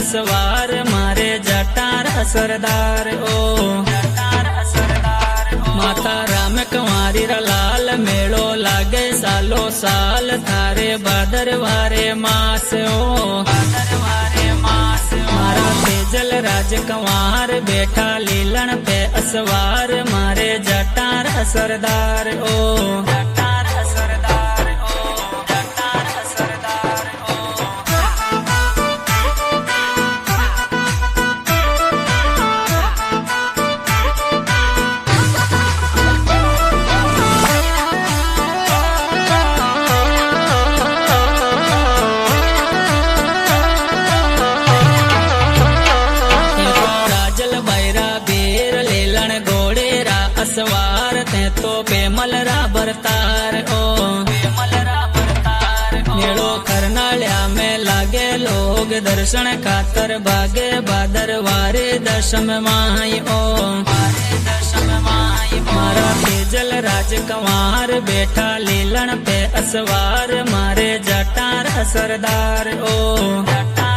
असवार मारे जटार असरदार ओ माता राम कंवारी रा लाल मेड़ो लागे सालो साल थारे भादरवारे मास ओ मारा तेजल राज कंवार बैठा लीलन पे असवार मारे जटार असरदार ओ असवार ते तो पेमलरा बरतार ओ मेड़ो करनाल्या में लागे लोग दर्शन खातर भागे भादरवारे दशम माई ओ मारा तेजल राज कंवार बैठा लीलन पे असवार मारे जटार असरदार ओ